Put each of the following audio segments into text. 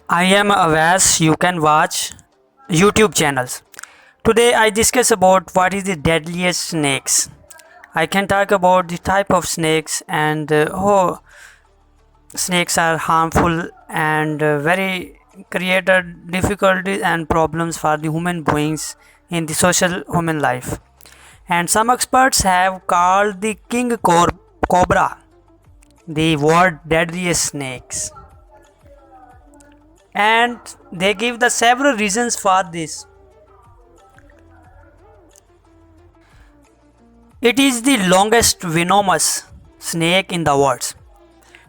I am Avas. You can watch YouTube channels. Today I discuss about what is the deadliest snakes. I can talk about the type of snakes and how snakes are harmful and very created difficulties and problems for the human beings in the social human life. And some experts have called the cobra the world deadliest snakes. And they give the several reasons for this. It is the longest venomous snake in the world.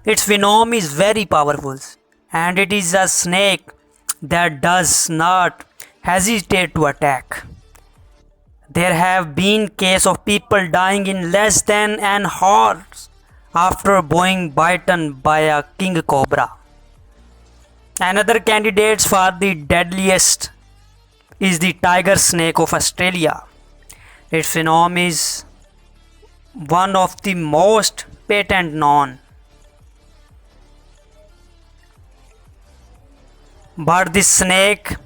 Its venom is very powerful, and it is a snake that does not hesitate to attack. There have been cases of people dying in less than an hour after being bitten by a king cobra. Another candidate for the deadliest is the tiger snake of Australia. Its venom is one of the most patent known. But this snake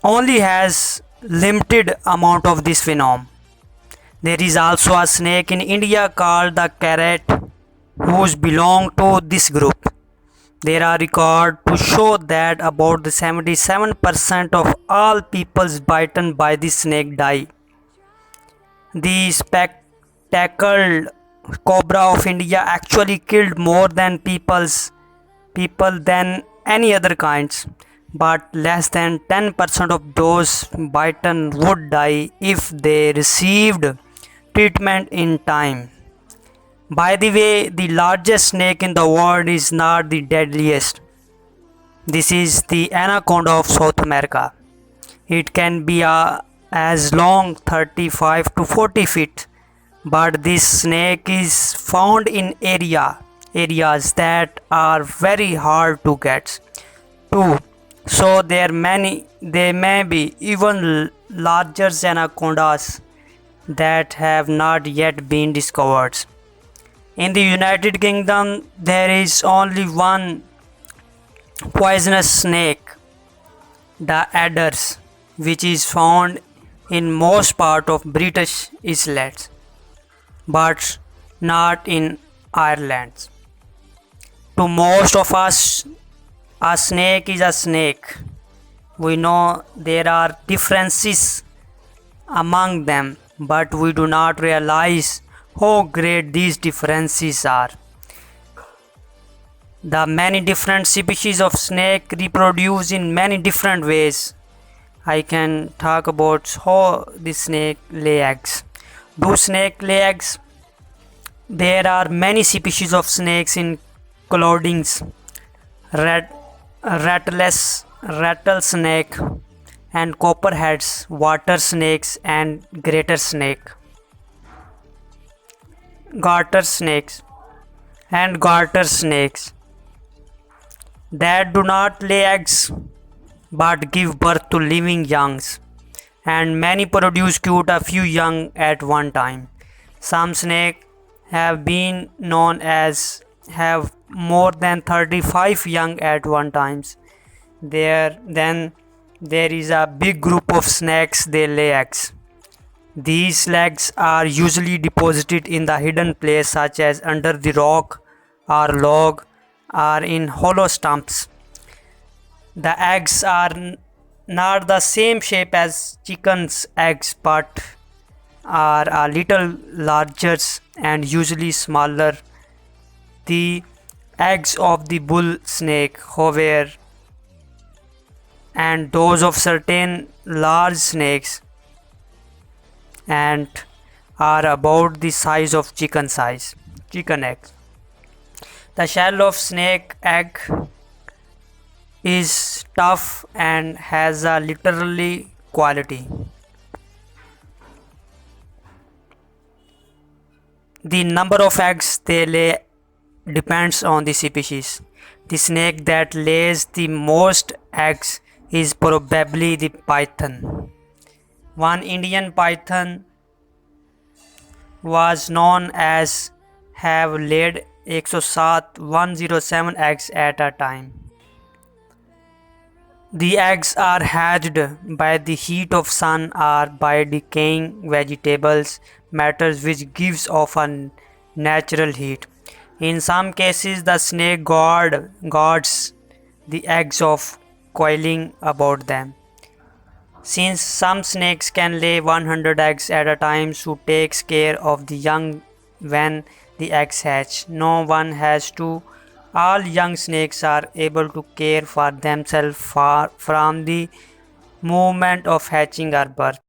only has limited amount of this venom. There is also a snake in India called the carrot whose belong to this group. There are records to show that about the 77% of all people bitten by this snake die. The spectacled cobra of India actually killed more than people than any other kinds, but less than 10% of those bitten would die if they received treatment in time. By the way, the largest snake in the world is not the deadliest. This is the anaconda of South America. It can be as long 35 to 40 feet, but this snake is found in areas that are very hard to get to. So there may be even larger anacondas that have not yet been discovered. In the United Kingdom, there is only one poisonous snake, the adders, which is found in most part of British Isles, but not in Ireland. To most of us, a snake is a snake. We know there are differences among them, but we do not realize how great these differences are. The many different species of snake reproduce in many different ways. I can talk about how the snake lay eggs. Do snake lay eggs? There are many species of snakes including rat, rattlesnake and copperheads, water snakes and greater snake, garter snakes and garter snakes that do not lay eggs but give birth to living youngs, and many produce quite a few young at one time. Some snakes have been known as have more than 35 young at one time. There is a big group of snakes they lay eggs. These eggs are usually deposited in the hidden place such as under the rock or log or in hollow stumps. The eggs are not the same shape as chicken's eggs but are a little larger and usually smaller. The eggs of the bull snake, however, and those of certain large snakes and are about the size of chicken eggs. The shell of snake egg is tough and has a literally quality. The number of eggs they lay depends on the species. The snake that lays the most eggs is probably the python. One Indian python was known as have laid 107 eggs at a time. The eggs are hatched by the heat of sun or by decaying vegetables matters which gives off a natural heat. In some cases the snake guards the eggs of coiling about them. Since some snakes can lay 100 eggs at a time, who takes care of the young when the eggs hatch? No one has to. All young snakes are able to care for themselves from the moment of hatching or birth.